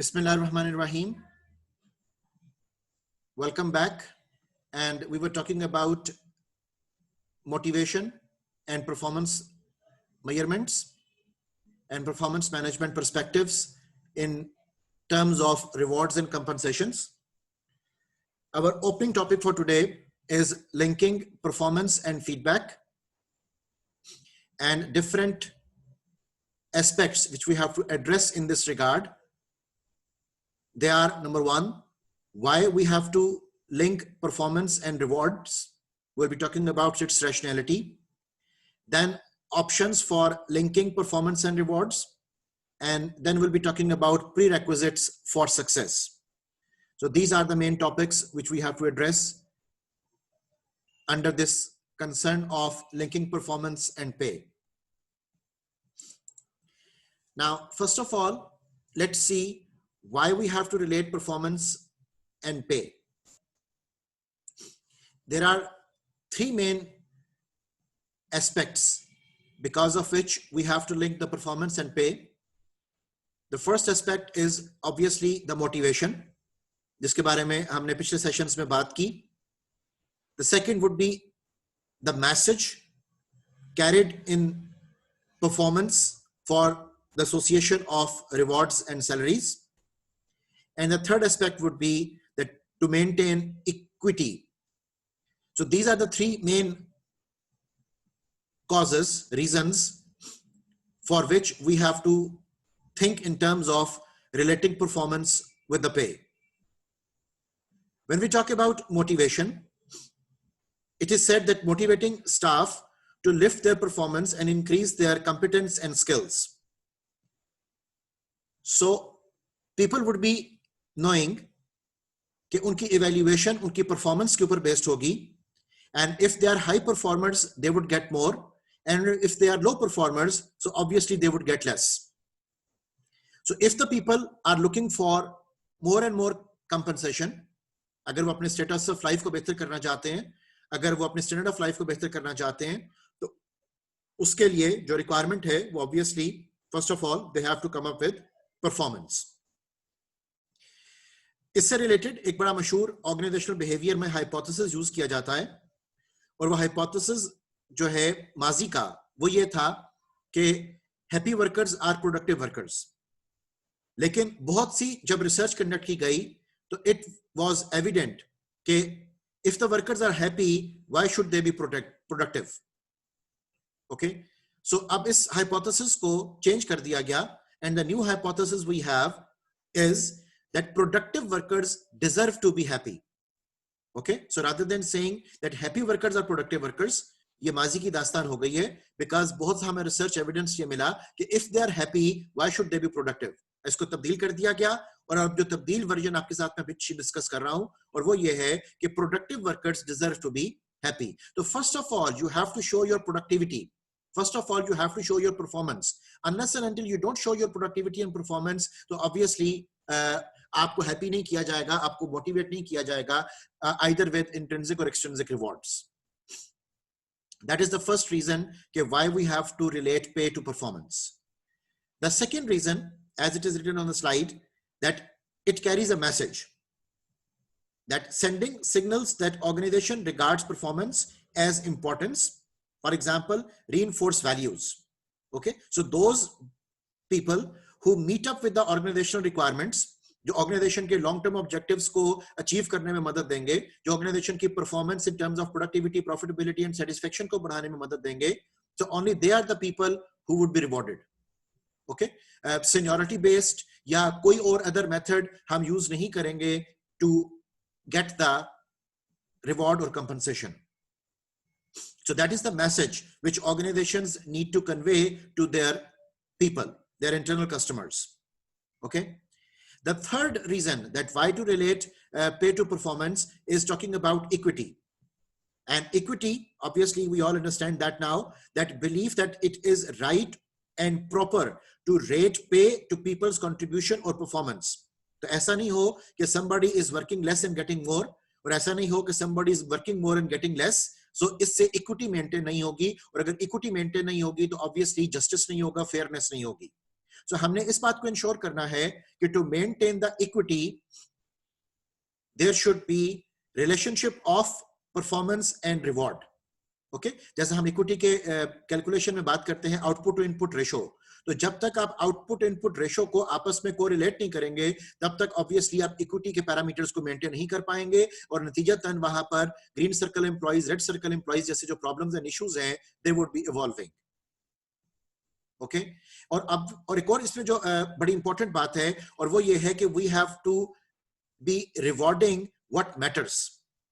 Bismillahir Rahmanir Rahim. Welcome back. And we were talking about motivation and performance measurements and performance management perspectives in terms of rewards and compensations. Our opening topic for today is linking performance and feedback and different aspects which we have to address in this regard. They are, number one, why we have to link performance and rewards. We'll be talking about its rationality. Then options for linking performance and rewards. And then we'll be talking about prerequisites for success. So these are the main topics which we have to address under this concern of linking performance and pay. Now, first of all, let's see why we have to relate performance and pay. There are three main aspects because of which we have to link the performance and pay. The first aspect is obviously the motivation, जिसके बारे में हमने पिछले sessions में बात की. The second would be the message carried in performance for the association of rewards and salaries. And the third aspect would be that to maintain equity. So these are the three main causes, reasons for which we have to think in terms of relating performance with the pay. When we talk about motivation, it is said that motivating staff to lift their performance and increase their competence and skills. So people would be knowing कि उनकी evaluation उनकी performance के ऊपर based होगी, and if they are high performers they would get more, and if they are low performers so obviously they would get less. So if the people are looking for more and more compensation, अगर वो अपने status of life को बेहतर करना चाहते हैं, अगर वो अपने standard of life को बेहतर करना चाहते हैं, तो उसके लिए जो requirement है वो obviously first of all they have to come up with performance. इससे रिलेटेड एक बड़ा मशहूर ऑर्गेनाइजेशनल बिहेवियर में हाइपोथेसिस यूज किया जाता है, और वो हाइपोथेसिस जो है माजी का वो ये था कि happy workers are productive workers. लेकिन बहुत सी जब रिसर्च कंडक्ट की गई तो इट वाज एविडेंट कि if the workers are happy why should they be productive. Okay, so अब इस हाइपोथेसिस को चेंज कर दिया गया, and the new hypothesis we have is that productive workers deserve to be happy. Okay, so rather than saying that happy workers are productive workers, ये माजी की दास्तान हो गई है, because बहुत हमें research evidence ये मिला कि if they are happy, why should they be productive? इसको तब्दील कर दिया गया, और अब जो तब्दील वर्जन आपके साथ में पिछली डिस्कस कर रहा हूं, और वो ये है कि productive workers deserve to be happy. So first of all, you have to show your productivity. First of all, you have to show your performance. Unless and until you don't show your productivity and performance, तो obviously आपको happy नहीं किया जाएगा, आपको motivate नहीं किया जाएगा, either with intrinsic or extrinsic rewards. That is the first reason why we have to relate pay to performance. The second reason, as it is written on the slide, that it carries a message that sending signals that organization regards performance as importance. For example, reinforce values. Okay, so those people who meet up with the organizational requirements, जो organisation के long term objectives को achieve करने में मदद देंगे, जो organisation की performance in terms of productivity, profitability and satisfaction को बढ़ाने में मदद देंगे, so only they are the people who would be rewarded. Okay, seniority based या कोई और अदर मेथड हम यूज नहीं करेंगे to get the reward or compensation. So that is the message which organizations need to convey to their people, their internal customers. Okay. The third reason that why to relate pay to performance is talking about equity. And equity, obviously we all understand that now, that belief that it is right and proper to rate pay to people's contribution or performance. तो ऐसा नहीं हो कि somebody is working less and getting more, और ऐसा नहीं हो कि somebody is working more and getting less. So इससे equity maintain नहीं होगी, और अगर equity maintain नहीं होगी तो obviously justice नहीं होगा, fairness नहीं होगी. सो हमने इस बात को इंश्योर करना है कि to maintain the equity there should be relationship of performance and reward. Okay, जैसे हम इक्विटी के कैलकुलेशन में बात करते हैं आउटपुट टू इनपुट रेशो, तो जब तक आप आउटपुट इनपुट रेशो को आपस में कोरिलेट नहीं करेंगे तब तक ऑब्वियसली आप इक्विटी के पैरामीटर्स को मेंटेन नहीं कर पाएंगे, और नतीजतन वहां पर green circle employees, red circle employees जैसे जो प्रॉब्लम्स एंड इश्यूज हैं दे वुड बी इवॉल्विंग। ओके, और एक और इसमें जो बड़ी इंपॉर्टेंट बात है और वो ये है कि we have to be rewarding what matters.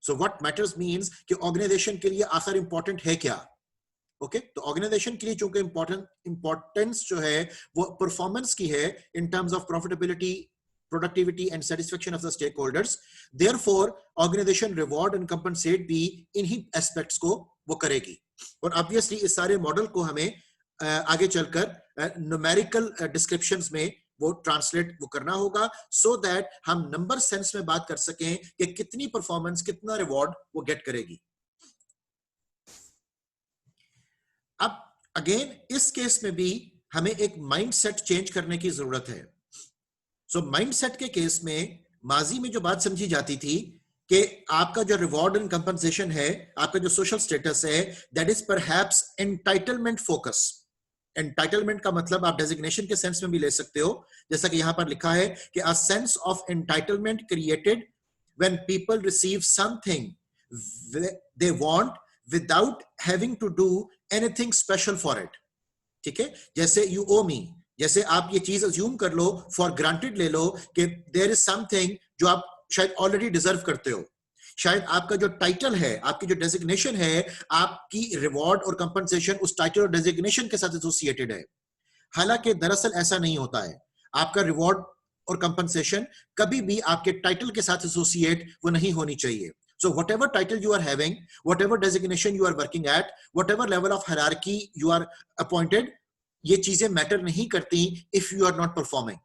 So what matters means कि ऑर्गेनाइजेशन के लिए आखिर इंपॉर्टेंट है क्या। ओके, तो ऑर्गेनाइजेशन के लिए चूंकि इंपॉर्टेंस जो है वो परफॉर्मेंस की है इन terms of profitability, productivity and satisfaction of the stakeholders, therefore organization reward and compensate भी इन्हीं aspects को वो करेगी। और obviously इस सारे मॉडल को हमें आगे चलकर न्यूमेरिकल डिस्क्रिप्शंस में वो ट्रांसलेट वो करना होगा, सो दैट हम नंबर सेंस में बात कर सकें कि कितनी परफॉर्मेंस, कितना रिवॉर्ड वो गेट करेगी। अब अगेन इस केस में भी हमें एक माइंडसेट चेंज करने की जरूरत है। सो माइंडसेट के केस में माजी में जो बात समझी जाती थी कि आपका जो रिवॉर्ड एंड कंपनसेशन है, आपका जो सोशल स्टेटस है, that is perhaps entitlement focus. Entitlement का मतलब आप डेजिग्नेशन के सेंस में भी ले सकते हो, जैसा कि यहां पर लिखा है कि a sense of entitlement created when people receive something they want without having to do anything special for it. ठीक है, जैसे यू ओ मी, जैसे आप ये चीज अज्यूम कर लो, फॉर ग्रांटेड ले लो कि देयर इज समथिंग जो आप शायद ऑलरेडी डिजर्व करते हो, शायद आपका जो टाइटल है, आपकी जो डेजिग्नेशन है, आपकी रिवॉर्ड और कंपनसेशन उस टाइटल और डेजिग्नेशन के साथ एसोसिएटेड है। हालांकि दरअसल ऐसा नहीं होता है, आपका रिवॉर्ड और कंपनसेशन कभी भी आपके टाइटल के साथ एसोसिएट वो नहीं होनी चाहिए। So whatever title you are having, whatever designation you are working at, whatever level of hierarchy you are appointed, ये चीजें मैटर नहीं करती if you are not performing.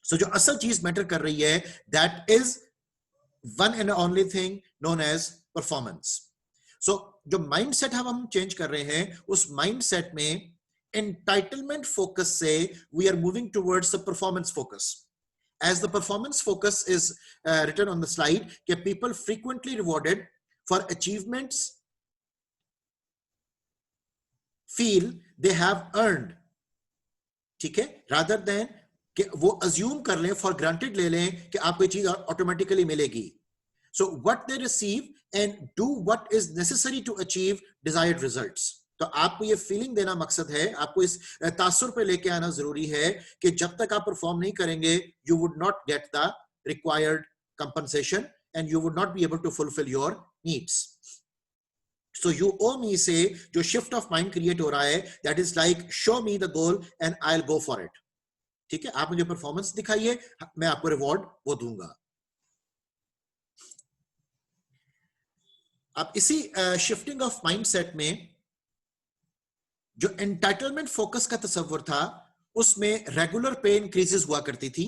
So जो असल चीज मैटर कर रही है, that is one and only thing known as performance. So जो mindset हम चेंज कर रहे हैं, उस mindset में entitlement focus से we are moving towards the performance focus. As the performance focus is written on the slide, that people frequently rewarded for achievements feel they have earned, ठीक है, rather than कि वो assume कर लें, for granted ले लें कि आपको ये चीज automatically मिलेगी. So what they receive and do what is necessary to achieve desired results. तो आपको ये फीलिंग देना मकसद है, आपको इस तासुर पे लेके आना जरूरी है कि जब तक आप परफॉर्म नहीं करेंगे, you would not get the required compensation and you would not be able to fulfill your needs. So you owe me से जो shift of mind create हो रहा है, that is like show me the goal and I'll go for it. ठीक है, आप मुझे performance दिखाइए, मैं आपको रिवॉर्ड वो दूंगा। अब इसी शिफ्टिंग ऑफ माइंडसेट में जो एंटाइटलमेंट फोकस का तस्वर था, उसमें रेगुलर पे इंक्रीजेस हुआ करती थी।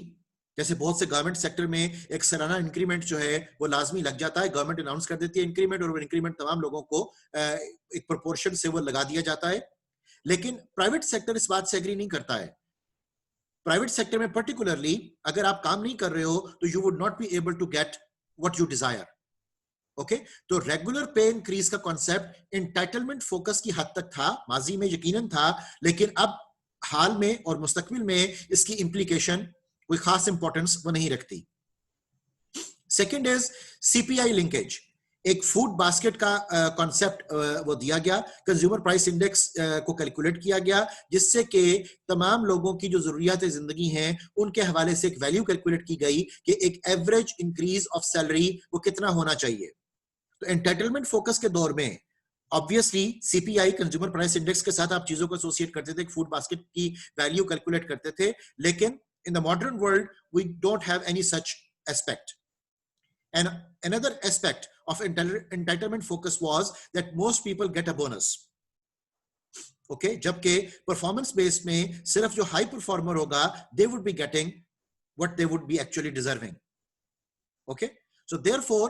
जैसे बहुत से गवर्नमेंट सेक्टर में एक सालाना इंक्रीमेंट जो है वो लाजमी लग जाता है, गवर्नमेंट अनाउंस कर देती है इंक्रीमेंट, और वो इंक्रीमेंट तमाम लोगों को एक प्रोपोर्शन से वो लगा दिया जाता है। लेकिन प्राइवेट सेक्टर इस बात से एग्री नहीं करता है। प्राइवेट सेक्टर में पर्टिकुलरली अगर आप काम नहीं कर रहे हो तो you would not be able to get what you desire. Okay, तो रेगुलर पे इंक्रीज का कॉन्सेप्ट एंटाइटलमेंट फोकस की हद तक था, माजी में यकीनन था, लेकिन अब हाल में और मुस्तकबिल में इसकी इंप्लीकेशन कोई खास इंपॉर्टेंस वो नहीं रखती। Second is CPI linkage. एक फूड बास्केट का कॉन्सेप्ट वो दिया गया, कंज्यूमर प्राइस इंडेक्स को कैलकुलेट किया गया, जिससे कि तमाम लोगों की जो जरूरियात जिंदगी हैं उनके हवाले से एक वैल्यू कैलकुलेट की गई कि एक एवरेज इंक्रीज ऑफ सैलरी वो कितना होना चाहिए। तो एंटाइटलमेंट फोकस के दौर में obviously CPI consumer price index के साथ आप चीजों को एसोसिएट करते थे, फूड बास्केट की वैल्यू कैलकुलेट करते थे, लेकिन in the modern world we don't have any such aspect. And another aspect of entitlement focus was that most people get a bonus. Okay, जबकि performance based में सिर्फ जो high performer होगा they would be getting what they would be actually deserving. Okay, so therefore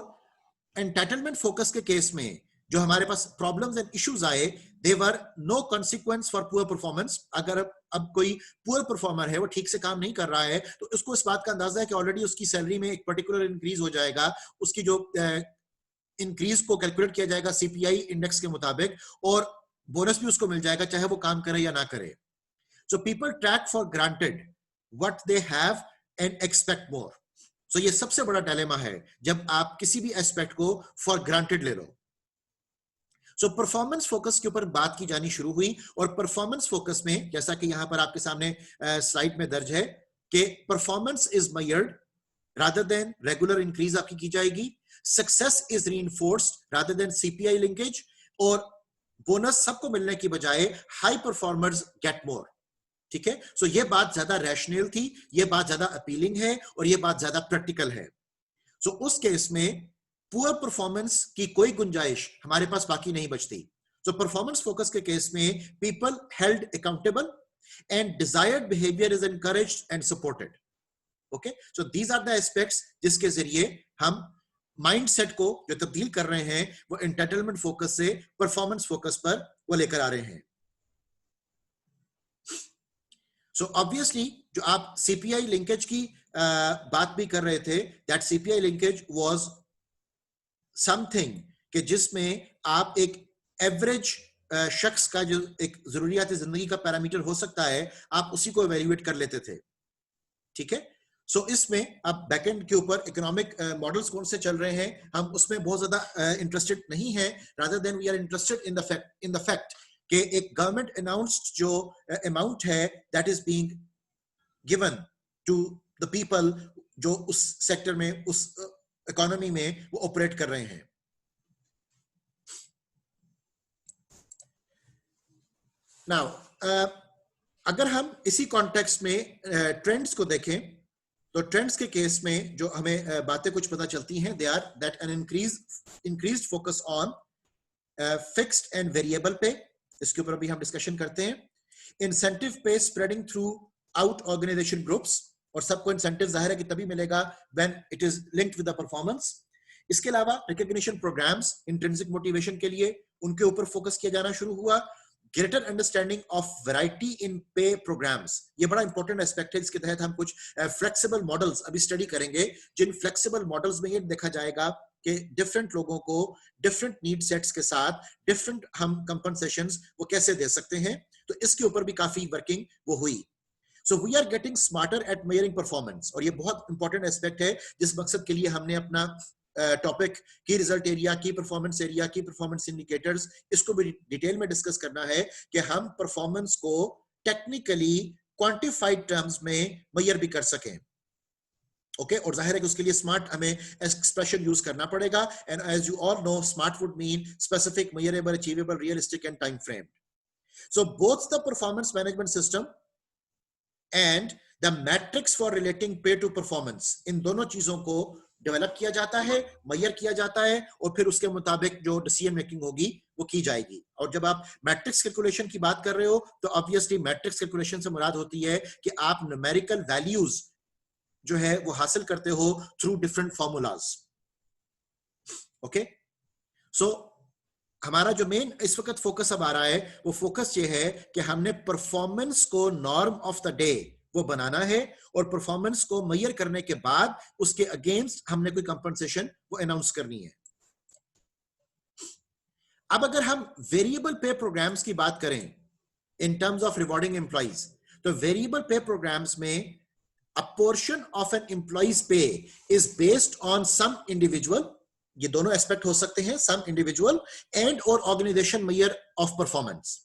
entitlement focus के case में जो हमारे पास प्रॉब्लम्स एंड इश्यूज आए, they were no consequence for poor performance. अगर अब कोई पुअर परफॉर्मर है, वो ठीक से काम नहीं कर रहा है, तो उसको इस बात का अंदाजा है कि ऑलरेडी उसकी सैलरी में एक पर्टिकुलर इंक्रीज हो जाएगा, उसकी जो इंक्रीज को कैलकुलेट किया जाएगा सीपीआई इंडेक्स के मुताबिक, और बोनस भी उसको मिल जाएगा चाहे वो काम करे या ना करे। So people take for granted what they have and expect more. So ये सबसे बड़ा डायलेमा है जब आप किसी भी एस्पेक्ट को फॉर ग्रांटेड ले लो। सो परफॉर्मेंस फोकस के ऊपर बात की जानी शुरू हुई, और परफॉर्मेंस फोकस में जैसा कि यहां पर आपके सामने स्लाइड में दर्ज है कि performance is measured rather than regular increase आपकी की जाएगी, success is reinforced rather than CPI linkage, और बोनस सबको मिलने की बजाय हाई परफॉर्मर्स गेट मोर। ठीक है, सो ये बात ज्यादा रैशनल थी, ये बात ज्यादा अपीलिंग है, और ये बात ज्यादा प्रैक्टिकल है। सो उस केस में पुअर परफॉर्मेंस की कोई गुंजाइश हमारे पास बाकी नहीं बचती। सो परफॉर्मेंस फोकस के केस में people held accountable and desired behaviour is encouraged and supported. Okay, so these are the aspects जिसके जरिए हम माइंडसेट को जो तब्दील कर रहे हैं वो एंटाइटलमेंट फोकस से परफॉर्मेंस फोकस पर वो लेकर आ रहे हैं। सो ऑब्वियसली जो आप सीपीआई लिंकेज की बात भी कर रहे थे, that CPI linkage was something कि जिसमें आप एक एवरेज शख्स का जो एक जरूरियात जिंदगी का पैरामीटर हो सकता है, आप उसी को इवैल्यूएट कर लेते थे। ठीक है, सो इसमें अब बैकएंड के ऊपर इकोनॉमिक मॉडल्स कौन से चल रहे हैं, हम उसमें बहुत ज्यादा इंटरेस्टेड नहीं है, rather than we are interested in the fact कि एक गवर्नमेंट अनाउंस्ड जो अमाउंट है that is being given to the people जो उस सेक्टर में, उस इकोनॉमी में वो ऑपरेट कर रहे हैं। नाउ अगर हम इसी कॉन्टेक्स्ट में ट्रेंड्स को देखें, तो ट्रेंड्स के केस में जो हमें बातें कुछ पता चलती हैं, they are that an increased focus on fixed and variable pay, इसके ऊपर अभी हम डिस्कशन करते हैं। Incentive pay spreading throughout organisation groups, और सबको इंसेंटिव जाहिर है कि तभी मिलेगा when it is linked with the performance. इसके अलावा रिकॉग्निशन प्रोग्राम्स इंट्रिंसिक मोटिवेशन के लिए, उनके ऊपर फोकस किया जाना शुरू हुआ। Greater understanding of variety in पे प्रोग्राम्स, ये बड़ा इंपॉर्टेंट एस्पेक्ट है। इसके तहत हम कुछ फ्लेक्सिबल मॉडल्स अभी स्टडी करेंगे, जिन फ्लेक्सिबल मॉडल्स में ये देखा जाएगा कि डिफरेंट लोगों को डिफरेंट नीड सेट्स के साथ डिफरेंट हम कंपनसेशंस वो कैसे दे सकते हैं, तो इसके ऊपर भी काफी वर्किंग वो हुई। So we are getting smarter at measuring performance, और ये बहुत इंपॉर्टेंट एस्पेक्ट है जिस मकसद के लिए हमने अपना टॉपिक की रिजल्ट एरिया, की परफॉर्मेंस एरिया, की परफॉर्मेंस इंडिकेटर्स, इसको भी डिटेल में डिस्कस करना है कि हम परफॉर्मेंस को टेक्निकली क्वांटिफाइड टर्म्स में मेजर भी कर सकें। ओके, और जाहिर है कि उसके लिए स्मार्ट हमें एक्सप्रेशन यूज करना पड़ेगा, and as you all know smart would mean specific, measurable, achievable, realistic and time frame. So both the performance management system and the metrics for relating pay to performance, इन दोनों चीजों को develop किया जाता है, major किया जाता है, और फिर उसके मुताबिक जो डिसीजन मेकिंग होगी वो की जाएगी। और जब आप मैट्रिक्स कैलकुलेशन की बात कर रहे हो, तो ऑब्वियसली मैट्रिक्स कैलकुलेशन से मुराद होती है कि आप न्यूमेरिकल वैल्यूज जो है वो हासिल करते हो थ्रू डिफरेंट फॉर्मूलाज। ओके, सो हमारा जो मेन इस वक्त फोकस अब आ रहा है, वो फोकस ये है कि हमने परफॉर्मेंस को नॉर्म ऑफ द डे वो बनाना है, और परफॉर्मेंस को मेजर करने के बाद उसके अगेंस्ट हमने कोई कंपनसेशन वो अनाउंस करनी है। अब अगर हम वेरिएबल पे प्रोग्राम्स की बात करें in terms of rewarding employees, तो वेरिएबल पे प्रोग्राम्स में a portion of an employees pay is based on some individual, ये दोनों एस्पेक्ट हो सकते हैं, सम इंडिविजुअल एंड और ऑर्गेनाइजेशन मेजर ऑफ परफॉर्मेंस।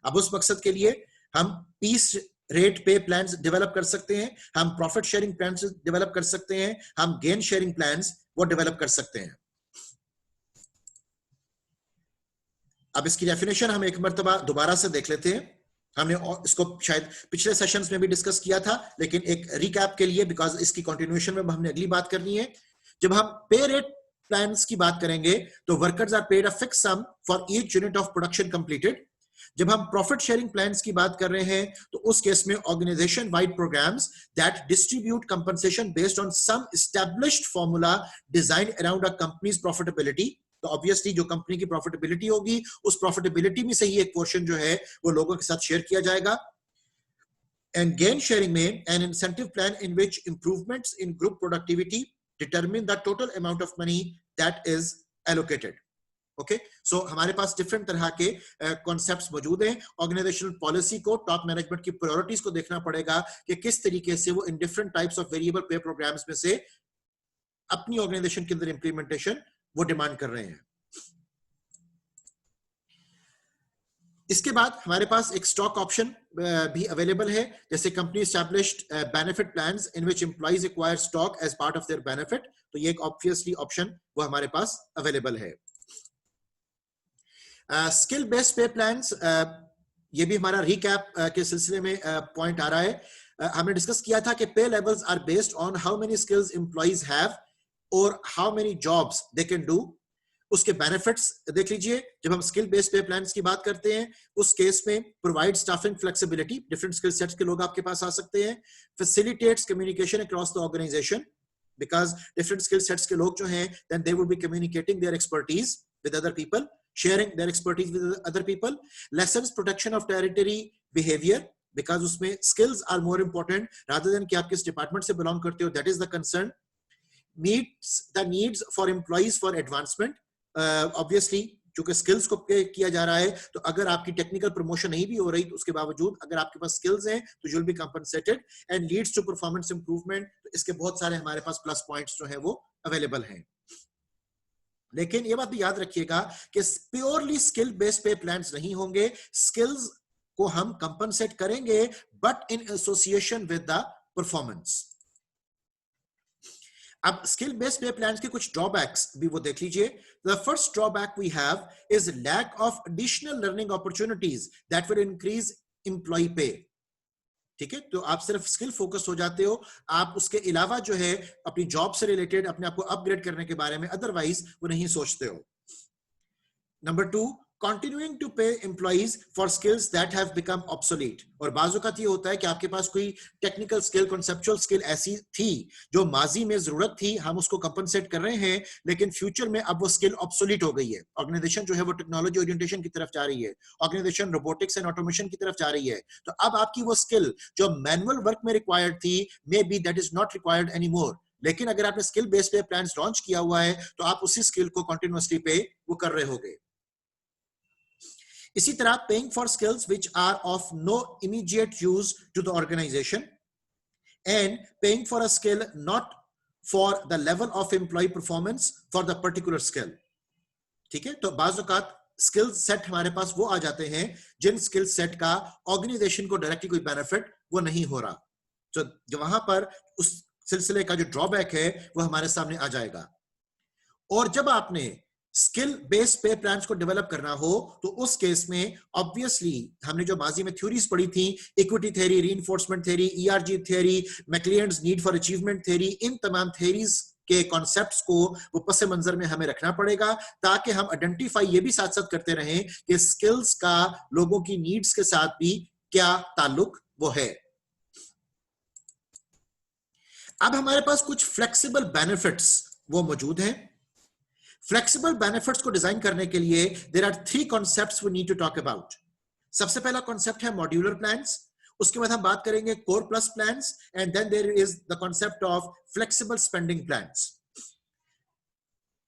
अब उस मकसद के लिए हम piece rate pay plans develop कर सकते हैं, हम प्रॉफिट शेयरिंग प्लान्स डेवलप कर सकते हैं, हम गेन शेयरिंग प्लान्स वो डेवलप कर सकते हैं। अब इसकी डेफिनेशन हम एक मर्तबा दोबारा से देख लेते हैं। हमने इसको शायद पिछले सेशंस में भी डिस्कस किया था, लेकिन एक रिकैप के लिए, बिकॉज इसकी कंटिन्यूएशन में हमने अगली बात करनी है। जब हम पे रेट प्लान्स की बात करेंगे, तो workers are paid a fix sum for each unit of production completed. जब हम प्रॉफिट शेयरिंग प्लान्स की बात कर रहे हैं, तो उस केस में organisation wide programmes that distribute compensation based on some established formula design around a company's profitability. तो ऑब्वियसली जो कंपनी की प्रॉफिटेबिलिटी होगी उस प्रॉफिटेबिलिटी में से ही एक पोर्शन जो है वो लोगों के साथ शेयर किया जाएगा. And gain sharing में an incentive plan in which improvements in group productivity determine the total amount of money that is allocated. Okay so हमारे पास डिफरेंट तरह के कॉन्सेप्ट्स मौजूद हैं. ऑर्गेनाइजेशनल पॉलिसी को, टॉप मैनेजमेंट की प्रायोरिटीज को देखना पड़ेगा कि किस तरीके से वो in different types of variable pay programmes में से अपनी ऑर्गेनाइजेशन के अंदर इंप्लीमेंटेशन वो डिमांड कर रहे हैं. इसके बाद हमारे पास एक स्टॉक ऑप्शन भी अवेलेबल है. जैसे company established benefit plans in which employees acquire stock as part of their benefit. तो ये एक ऑब्वियसली ऑप्शन वो हमारे पास अवेलेबल है. स्किल बेस्ड पे प्लान्स, ये भी हमारा रिकैप के सिलसिले में पॉइंट आ रहा है. हमने डिस्कस किया था कि pay levels are based on how many skills employees have और how many jobs they can do. उसके बेनिफिट्स देख लीजिए. जब हम स्किल बेस्ड पे प्लान्स की बात करते हैं उस केस में provide staffing flexibility, different skill sets के लोग आपके पास आ सकते हैं. Facilitates communication across the organisation because different skill sets के लोग जो हैं then they will be communicating their expertise with other people, sharing their expertise with other people. Lessons protection of territory behavior because उसमें skills are more important rather than कि आप किस department से belong करते हो, that is the concern. Meets the needs for employees for advancement. Obviously चूंकि skills को पे किया जा रहा है तो अगर आपकी technical promotion नहीं भी हो रही तो उसके बावजूद अगर आपके पास skills हैं तो you'll be compensated and leads to performance improvement. तो इसके बहुत सारे हमारे पास plus points जो है वो available हैं. लेकिन ये बात भी याद रखिएगा कि purely skill based pay plans नहीं होंगे. स्किल्स को हम कंपनसेट करेंगे but in association with the performance. अब स्किल बेस्ड पे प्लान्स के कुछ ड्रॉबैक्स भी वो देख लीजिए. The first drawback we have is lack of additional learning opportunities that will increase employee pay. ठीक है, तो आप सिर्फ स्किल फोकस हो जाते हो, आप उसके अलावा जो है अपनी जॉब से रिलेटेड अपने आप को अपग्रेड करने के बारे में अदरवाइज वो नहीं सोचते हो. Number 2, continuing to pay employees for skills that have become obsolete. और बाज़-औक़ात ये होता है कि आपके पास कोई टेक्निकल स्किल, कॉन्सेप्चुअल स्किल ऐसी थी जो माजी में जरूरत थी, हम उसको कंपनसेट कर रहे हैं, लेकिन फ्यूचर में अब वो स्किल ऑब्सोलीट हो गई है. ऑर्गेनाइजेशन जो है वो टेक्नोलॉजी ओरिएंटेशन की तरफ जा रही है, ऑर्गेनाइजेशन रोबोटिक्स एंड ऑटोमेशन की तरफ जा रही है. तो अब आपकी वो स्किल जो मैनुअल वर्क में रिक्वायर्ड थी, may be that is not required any more. लेकिन अगर आपने skill based pay plans launch किया हुआ है तो आप उसी स्किल को कंटिन्यूअसली पे वो कर रहे होगे. इसी तरह paying for skills which are of no immediate use to the organisation and paying for a skill not for the level of employee performance for the particular skill. ठीक है, तो बाज़ औक़ात स्किल सेट हमारे पास वो आ जाते हैं जिन स्किल सेट का ऑर्गेनाइजेशन को डायरेक्टली कोई बेनिफिट वो नहीं हो रहा. तो जो वहां पर उस सिलसिले का जो ड्रॉबैक है वो हमारे सामने आ जाएगा. और जब आपने स्किल बेस्ड पे प्लान्स को डेवलप करना हो तो उस केस में ऑब्वियसली हमने जो माजी में थ्योरीज पढ़ी थी, equity theory, reinforcement theory, ERG theory, McClelland's need for achievement theory, इन तमाम थ्योरीज के कॉन्सेप्ट्स को वो पस मंजर में हमें रखना पड़ेगा ताकि हम आइडेंटिफाई ये भी साथ साथ करते रहें कि स्किल्स का लोगों की नीड्स के साथ भी क्या ताल्लुक वो है. अब हमारे पास कुछ फ्लेक्सिबल बेनिफिट्स वो मौजूद हैं. फ्लेक्सिबल बेनिफिट्स को डिजाइन करने के लिए there are 3 concepts we need to talk about. सबसे पहला कॉन्सेप्ट है मॉड्यूलर प्लान्स, उसके बाद हम बात करेंगे core plus plans and then there is the concept of flexible spending plans.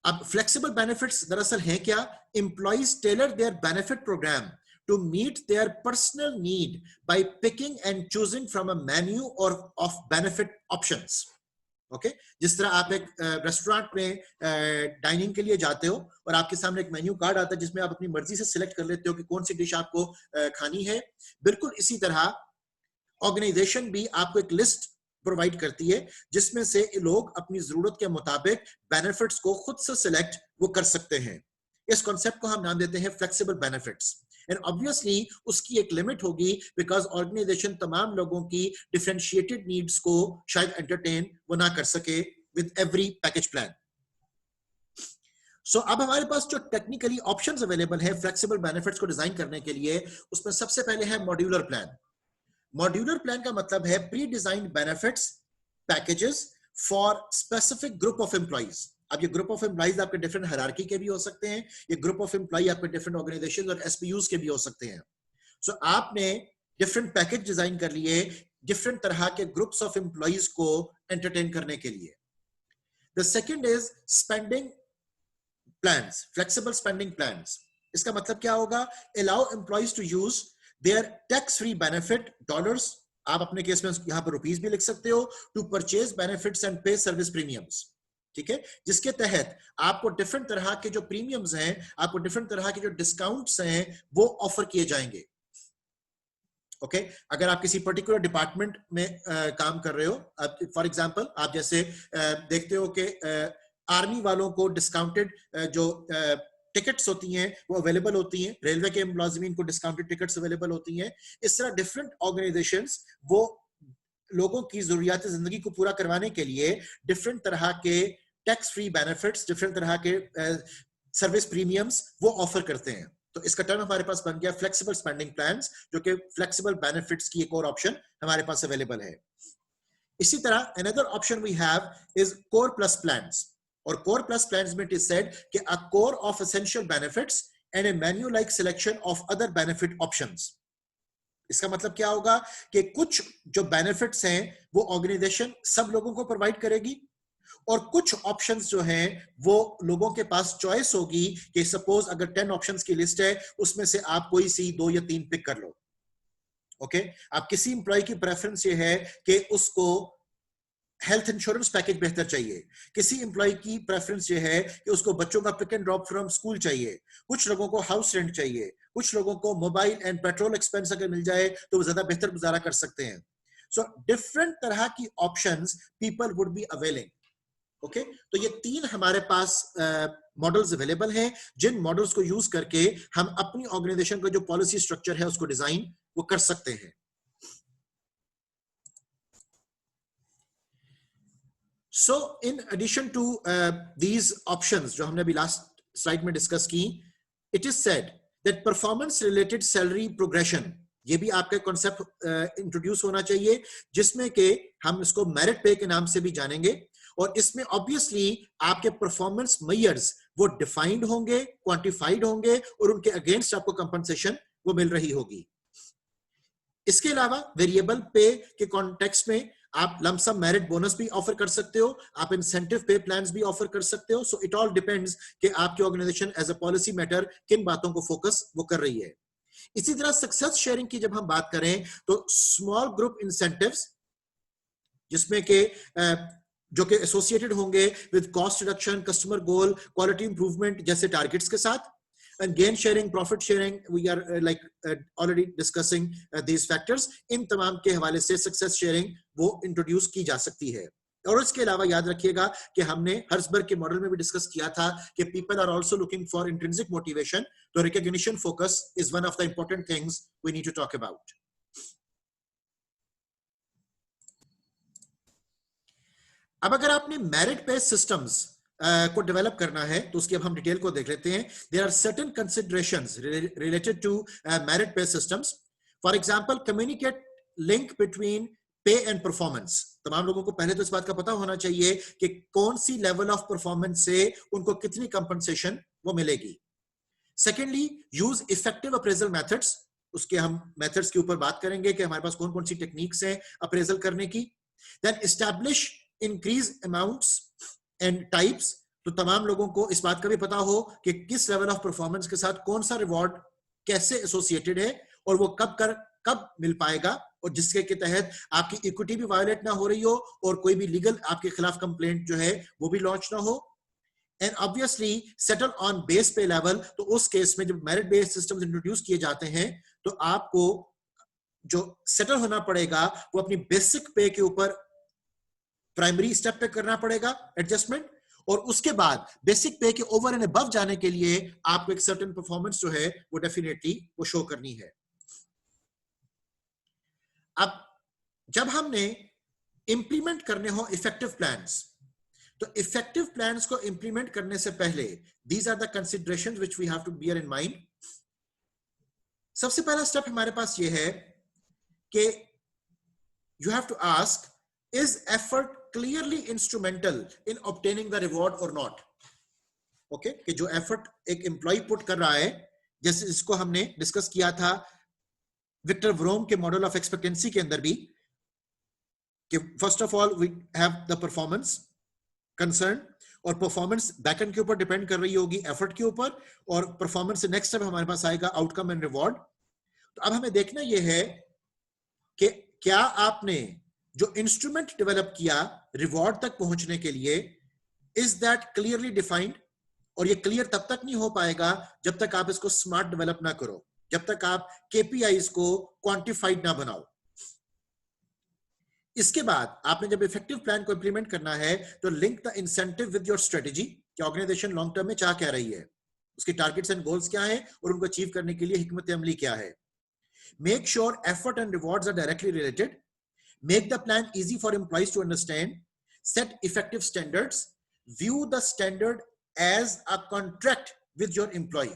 अब फ्लेक्सिबल बेनिफिट्स दरअसल हैं क्या? Employees tailor their benefit programme to meet their personal need by picking and choosing from a menu or of benefit options. Okay जिस तरह आप एक restaurant में dining के लिए जाते हो और आपके सामने एक मेन्यू कार्ड आता है जिसमें आप अपनी मर्जी से सिलेक्ट कर लेते हो कि कौन सी डिश आपको खानी है, बिल्कुल इसी तरह ऑर्गेनाइजेशन भी आपको एक लिस्ट प्रोवाइड करती है जिसमें से लोग अपनी जरूरत के मुताबिक बेनिफिट्स को खुद से सिलेक्ट वो कर सकते हैं. इस कॉन्सेप्ट को हम नाम देते हैं फ्लेक्सिबल बेनिफिट्स. एंड ऑब्वियसली उसकी एक लिमिट होगी बिकॉज ऑर्गेनाइजेशन तमाम लोगों की डिफरेंशिएटेड नीड्स को शायद एंटरटेन वो ना कर सके विद एवरी पैकेज प्लान. सो अब हमारे पास जो टेक्निकली ऑप्शंस अवेलेबल है फ्लेक्सिबल बेनिफिट्स को डिजाइन करने के लिए, उसमें सबसे पहले है मॉड्यूलर प्लान. मॉड्यूलर प्लान का मतलब है pre designed benefits packages for specific group of employees. अब ये ग्रुप ऑफ एम्प्लॉइज आपके डिफरेंट हायरार्की के भी हो सकते हैं, ये ग्रुप ऑफ एम्प्लॉय आपके डिफरेंट ऑर्गेनाइजेशन और एसपीयूज के भी हो सकते हैं। सो आपने डिफरेंट पैकेज डिजाइन कर लिए डिफरेंट तरह के ग्रुप्स ऑफ एम्प्लॉइज को एंटरटेन करने के लिए। The second is spending plans, flexible spending plans. इसका मतलब क्या होगा? Allow employees to use their tax free benefit dollars, आप अपने केस में यहां पर रुपीज भी लिख सकते हो, टू परचेज बेनिफिट्स एंड पे सर्विस प्रीमियम्स। ठीक है, जिसके तहत आपको डिफरेंट तरह के जो प्रीमियम्स हैं, आपको डिफरेंट तरह के जो डिस्काउंट्स हैं, वो ऑफर किए जाएंगे। ओके अगर आप किसी पर्टिकुलर डिपार्टमेंट में काम कर रहे हो, फॉर एग्जांपल आप जैसे देखते हो कि आर्मी वालों को डिस्काउंटेड जो टिकट्स होती हैं वो अवेलेबल होती हैं, रेलवे के एम्प्लॉयज को डिस्काउंटेड टिकट्स अवेलेबल होती हैं। इस तरह डिफरेंट ऑर्गेनाइजेशंस वो लोगों की जरूरियात जिंदगी को पूरा करवाने के लिए डिफरेंट तरह के टैक्स फ्री बेनिफिट्स, डिफरेंट तरह के सर्विस प्रीमियम्स वो ऑफर करते हैं। तो इसका टर्म हमारे पास बन गया फ्लेक्सिबल स्पेंडिंग प्लान्स, जो कि फ्लेक्सिबल बेनिफिट्स की एक और ऑप्शन हमारे पास अवेलेबल है। इसी तरह another option we have is core plus plans, और कोर प्लस प्लान्स में इट इज सेड कि a core of essential benefits and a menu like selection of other benefit options. इसका मतलब क्या होगा कि कुछ जो बेनिफिट्स हैं वो ऑर्गेनाइजेशन सब लोगों को प्रोवाइड करेगी, और कुछ ऑप्शंस जो हैं वो लोगों के पास चॉइस होगी कि सपोज अगर 10 ऑप्शंस की लिस्ट है उसमें से आप कोई सी 2 या 3 पिक कर लो। ओके आप किसी एम्प्लॉय की प्रेफरेंस ये है कि उसको हेल्थ इंश्योरेंस पैकेज बेहतर चाहिए, किसी एम्प्लॉय की प्रेफरेंस ये है कि उसको बच्चों का pick and drop from school चाहिए, कुछ लोगों को हाउस रेंट चाहिए, कुछ लोगों को मोबाइल एंड पेट्रोल एक्सपेंस अगर मिल जाए तो वो ज्यादा बेहतर गुजारा कर सकते हैं। सो डिफरेंट तरह की options people would be availing. Okay तो ये 3 हमारे पास मॉडल्स अवेलेबल हैं, जिन मॉडल्स को यूज करके हम अपनी ऑर्गेनाइजेशन का जो पॉलिसी स्ट्रक्चर है उसको डिजाइन वो कर सकते हैं। So in addition to these options जो हमने अभी लास्ट स्लाइड में डिस्कस की, it is said that performance related salary progression, ये भी आपका कॉन्सेप्ट इंट्रोड्यूस होना चाहिए, जिसमें कि हम इसको मेरिट पे के नाम से भी जानेंगे, और इसमें ऑब्वियसली आपके परफॉर्मेंस मेजर्स वो डिफाइंड होंगे, क्वांटिफाइड होंगे, और उनके अगेंस्ट आपको कंपनसेशन वो मिल रही होगी। इसके अलावा वेरिएबल पे के कॉन्टेक्स्ट में आप लमसम मेरिट बोनस भी ऑफर कर सकते हो, आप इंसेंटिव पे प्लान्स भी ऑफर कर सकते हो। सो इट ऑल डिपेंड्स कि आपकी organisation as a policy matter किन बातों को फोकस वो कर रही है। इसी तरह सक्सेस शेयरिंग की जब हम बात करें तो स्मॉल ग्रुप इंसेंटिव्स, जिसमें के जो कि एसोसिएटेड होंगे with cost reduction, customer goal, quality improvement जैसे टारगेट्स के साथ, and gain sharing, profit sharing, we are already discussing these factors। इन तमाम के हवाले से सक्सेस शेयरिंग वो इंट्रोड्यूस की जा सकती है। और इसके अलावा याद रखिएगा कि हमने हर्सबर्ग के मॉडल में भी डिस्कस किया था कि people are also looking for intrinsic motivation, तो recognition focus is one of the important things we need to talk about. अब अगर आपने मेरिट बेस्ड सिस्टम्स को डेवलप करना है तो उसकी अब हम डिटेल को देख लेते हैं। There are certain considerations related to merit based systems. For example communicate link between pay and performance. तमाम लोगों को पहले तो इस बात का पता होना चाहिए कि कौन सी लेवल ऑफ परफॉर्मेंस से उनको कितनी कंपनसेशन वो मिलेगी। Secondly use effective appraisal methods. उसके हम मेथड्स के ऊपर बात करेंगे कि हमारे पास कौन कौन सी टेक्निक्स हैं अप्रेजल करने की। Then establish increase amounts and types. तो तमाम लोगों को इस बात का भी पता हो कि किस लेवल ऑफ परफॉर्मेंस के साथ कौन सा रिवॉर्ड कैसे एसोसिएटेड है और वो कब मिल पाएगा, और जिसके के तहत आपकी इक्विटी भी वायलेट ना हो रही हो और कोई भी लीगल आपके खिलाफ कंप्लेंट जो है वो भी लॉन्च ना हो। And obviously settle on base पे लेवल। तो उस केस में जब मेरिट बेस्ड सिस्टम्स इंट्रोड्यूस किए जाते हैं तो आपको जो सेटल होना पड़ेगा वो अपनी बेसिक पे के ऊपर प्राइमरी स्टेप पे करना पड़ेगा एडजस्टमेंट, और उसके बाद बेसिक पे के ओवर एंड अबव जाने के लिए आपको एक सर्टेन परफॉर्मेंस जो है वो डेफिनेटली वो शो करनी है। अब जब हमने इंप्लीमेंट करने हो इफेक्टिव प्लान्स, तो इफेक्टिव प्लान्स को इंप्लीमेंट करने से पहले these are the considerations which we have to bear in mind. सबसे पहला स्टेप हमारे पास ये है कि you have to ask, is effort clearly instrumental in obtaining the reward or not. Okay, कि जो एफर्ट एक एम्प्लॉय पुट कर रहा है, जैसे इसको हमने डिस्कस किया था विक्टर व्रोम के मॉडल ऑफ एक्सपेक्टेंसी के अंदर भी, कि first of all we have the performance concern, और परफॉर्मेंस बैकएंड के ऊपर डिपेंड कर रही होगी एफर्ट के ऊपर, और परफॉर्मेंस से नेक्स्ट स्टेप हमारे पास आएगा आउटकम एंड रिवॉर्ड. तो अब हमें देखना यह है कि क्या आपने जो इंस्ट्रूमेंट डेवलप किया रिवॉर्ड तक पहुंचने के लिए, इज दैट क्लियरली डिफाइंड. और ये क्लियर तब तक नहीं हो पाएगा जब तक आप इसको स्मार्ट डेवलप ना करो, जब तक आप केपीआईज को क्वांटिफाइड ना बनाओ. इसके बाद आपने जब इफेक्टिव प्लान को इंप्लीमेंट करना है तो link the incentive with your strategy, कि ऑर्गेनाइजेशन लॉन्ग टर्म में क्या कह रही है, उसकी टारगेट्स एंड गोल्स क्या है, और उनको अचीव करने के लिए हिकमत अमली क्या है. Make sure effort and rewards are directly related. Make the plan easy for employees to understand. Set effective standards. View the standard as a contract with your employee.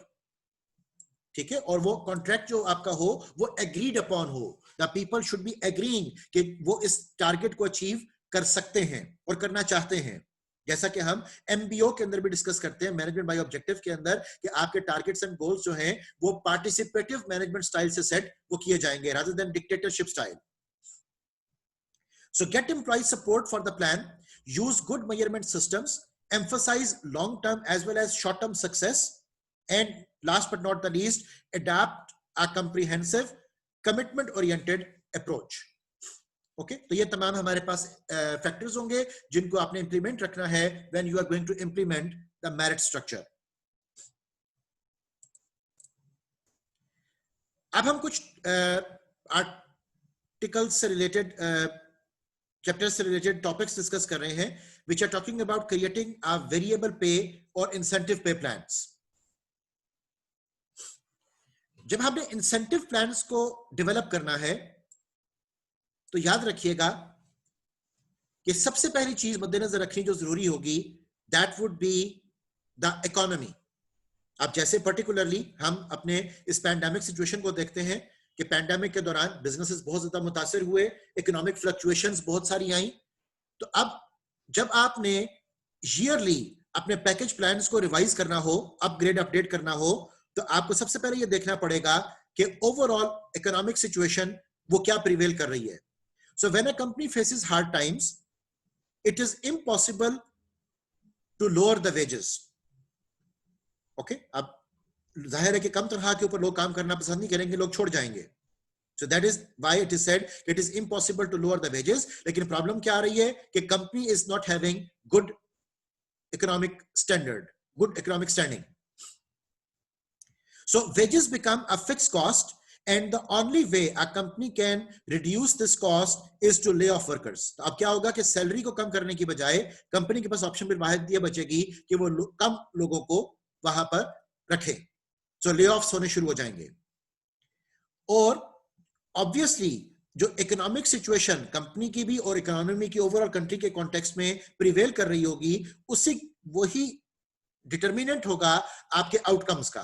ठीक है, और वो कॉन्ट्रैक्ट जो आपका हो वो एग्रीड अपॉन हो. The people should be agreeing कि वो इस टारगेट को अचीव कर सकते हैं और करना चाहते हैं. जैसा कि हम एमबीओ के अंदर भी डिस्कस करते हैं, मैनेजमेंट बाय ऑब्जेक्टिव के अंदर, कि आपके टारगेट्स एंड गोल्स जो हैं वो पार्टिसिपेटिव मैनेजमेंट स्टाइल से सेट वो किए जाएंगे, rather than dictatorship style. So get employee support for the plan. Use good measurement systems. Emphasize long-term as well as short-term success. And last but not the least, adapt a comprehensive, commitment-oriented approach. Okay, तो ये तमाम हमारे पास factors होंगे जिनको आपने implement रखना है when you are going to implement the merit structure. अब हम कुछ आर्टिकल्स से रिलेटेड, चैप्टर से रिलेटेड टॉपिक्स डिस्कस कर रहे हैं, which are talking about creating a variable pay or incentive pay plans. जब हमने इंसेंटिव प्लान्स को डेवलप करना है तो याद रखिएगा कि सबसे पहली चीज मद्देनजर रखनी जो जरूरी होगी, that would be the economy. अब जैसे पर्टिकुलरली हम अपने इस पैंडेमिक सिचुएशन को देखते हैं कि पैंडेमिक के दौरान बिजनेसेस बहुत ज्यादा मुतासिर हुए, इकोनॉमिक फ्लक्चुएशंस बहुत सारी आई. तो अब जब आपने ईयरली अपने पैकेज प्लान्स को रिवाइज करना हो, अपग्रेड अपडेट करना हो, तो आपको सबसे पहले ये देखना पड़ेगा कि ओवरऑल इकोनॉमिक सिचुएशन वो क्या प्रिवेल कर रही है. So when a company faces hard times, it is impossible to lower the wages. Okay, अब जाहिर है कि कम तनख्वाह के ऊपर लोग काम करना पसंद नहीं करेंगे, लोग छोड़ जाएंगे. So that is why it is said it is impossible to lower the wages. लेकिन प्रॉब्लम क्या आ रही है कि company is not having good economic standard, good economic standing. So wages become a fixed cost, and the only way a company can reduce this cost is to lay off workers. तो अब क्या होगा कि salary को कम करने की बजाय company के पास ऑप्शन फिर वाहिद ये बचेगी कि वो कम लोगों को वहां पर रखे. So lay offs होने शुरू हो जाएंगे. और ऑब्वियसली जो इकोनॉमिक सिचुएशन कंपनी की भी और इकोनॉमी की ओवरऑल कंट्री के कॉन्टेक्स्ट में प्रिवेल कर रही होगी, उसी वही डिटरमिनेंट होगा आपके आउटकम्स का.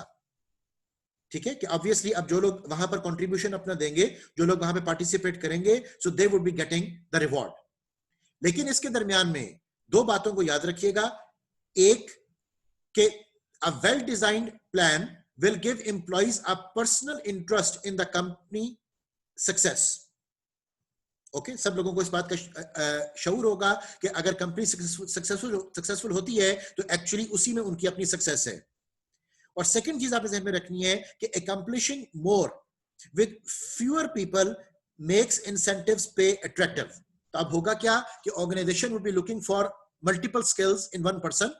ठीक है, कि ऑब्वियसली अब जो लोग वहां पर कंट्रीब्यूशन अपना देंगे, जो लोग वहां पे पार्टिसिपेट करेंगे, so they would be getting the reward. लेकिन इसके दरमियान में दो बातों को याद रखिएगा. एक कि a well designed plan will give employees a personal interest in the company success. Okay, सब लोगों को इस बात का शऊर होगा कि अगर कंपनी सक्सेसफुल होती है तो एक्चुअली उसी में उनकी अपनी सक्सेस है. और सेकंड चीज आपने ध्यान में रखनी है कि accomplishing more with fewer people makes incentives pay attractive. तो अब होगा क्या कि organisation would be looking for multiple skills in one person,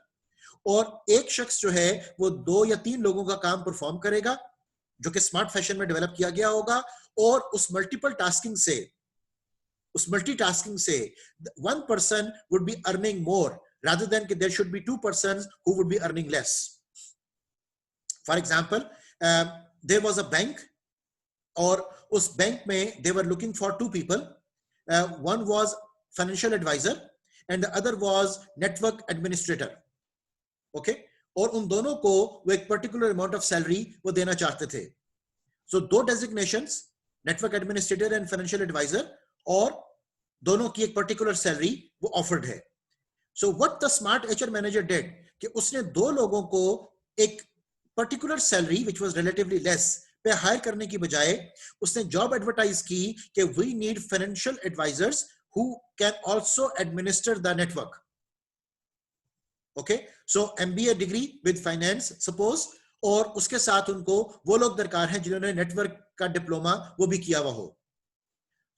और एक शख्स जो है वो 2 या 3 लोगों का काम परफॉर्म करेगा जो कि स्मार्ट फैशन में डेवलप किया गया होगा, और उस मल्टीटास्किंग से one person would be earning more rather than that there should be 2 persons who would be earning less. For example, there was a bank, और उस बैंक में they were looking for 2 people. One was financial advisor and the other was network administrator. Okay, और उन दोनों को वो एक particular amount of salary वो देना चाहते थे. So 2 designations, network administrator and financial adviser, और दोनों की एक पर्टिकुलर सैलरी वो ऑफर्ड है. So what the smart HR manager did कि उसने दो लोगों को एक particular salary which was relatively less पे हायर करने की बजाय उसने जॉब एडवर्टाइज की कि we need financial advisers who can also administer the network. Okay, so MBA degree with finance suppose, और उसके साथ उनको वो लोग दरकार हैं जिन्होंने नेटवर्क का डिप्लोमा वो भी किया हुआ हो.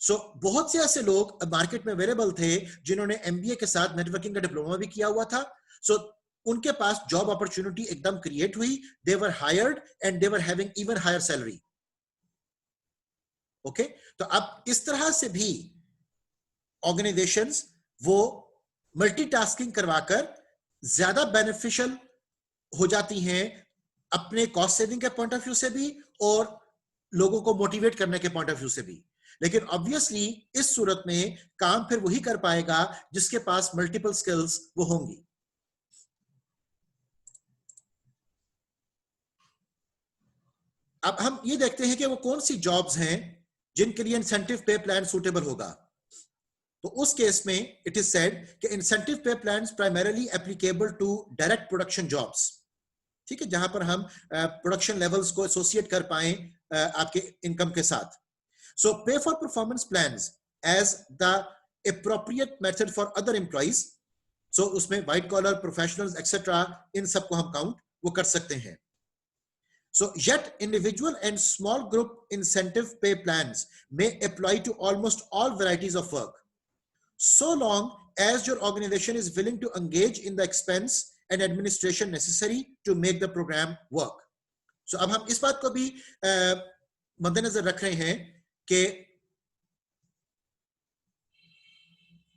सो बहुत से ऐसे लोग मार्केट में अवेलेबल थे जिन्होंने एमबीए के साथ नेटवर्किंग का डिप्लोमा भी किया हुआ था. सो उनके पास जॉब अपॉर्चुनिटी एकदम क्रिएट हुई. They were hired and they were having even higher salary. Okay, तो अब इस तरह से भी ऑर्गेनाइजेशंस वो मल्टीटास्किंग करवाकर ज्यादा बेनिफिशियल हो जाती हैं अपने कॉस्ट सेविंग के पॉइंट ऑफ व्यू से भी और लोगों को मोटिवेट करने के पॉइंट ऑफ व्यू से भी. लेकिन ऑब्वियसली इस सूरत में काम फिर वही कर पाएगा जिसके पास मल्टीपल स्किल्स वो होंगी. अब हम ये देखते हैं कि वो कौन सी जॉब्स हैं जिनके लिए इंसेंटिव पे प्लान सूटेबल होगा. तो उस केस में इट इज सेड कि incentive pay plans primarily applicable to direct production jobs. ठीक है, जहां पर हम प्रोडक्शन लेवल्स को एसोसिएट कर पाए आपके इनकम के साथ. So pay for performance plans as the appropriate method for other employees. So उसमें व्हाइट कॉलर प्रोफेशनल्स एक्सेट्रा इन सबको हम काउंट वो कर सकते हैं. So yet individual and small group incentive pay plans may apply to almost all varieties of work, so long as your organization is willing to engage in the expense and administration necessary to make the program work. So अब हम इस बात को भी मद्देनजर रख रहे हैं कि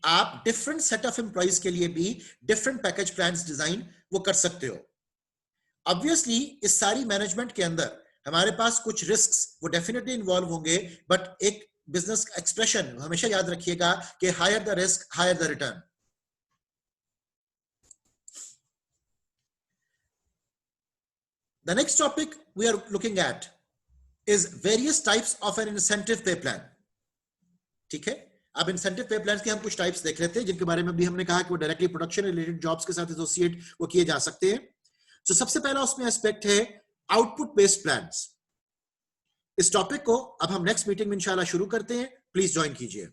आप डिफरेंट सेट ऑफ एम्प्लॉइज के लिए भी डिफरेंट पैकेज प्लान्स डिजाइन वो कर सकते हो. ऑब्वियसली इस सारी मैनेजमेंट के अंदर हमारे पास कुछ रिस्क्स वो डेफिनेटली इन्वॉल्व होंगे, बट एक बिजनेस एक्सप्रेशन हमेशा याद रखिएगा कि higher the risk higher the return. The next topic we are looking at is various types of an incentive pay plan. ठीक है, अब इंसेंटिव पे प्लान के हम कुछ टाइप्स देख रहे थे जिनके बारे में भी हमने कहा कि वो डायरेक्टली प्रोडक्शन रिलेटेड जॉब्स के साथ एसोसिएट वो किए जा सकते हैं. तो सबसे पहला उसमें एस्पेक्ट है आउटपुट बेस्ड प्लान्स. इस टॉपिक को अब हम नेक्स्ट मीटिंग में इंशाल्लाह शुरू करते हैं. प्लीज ज्वाइन कीजिए.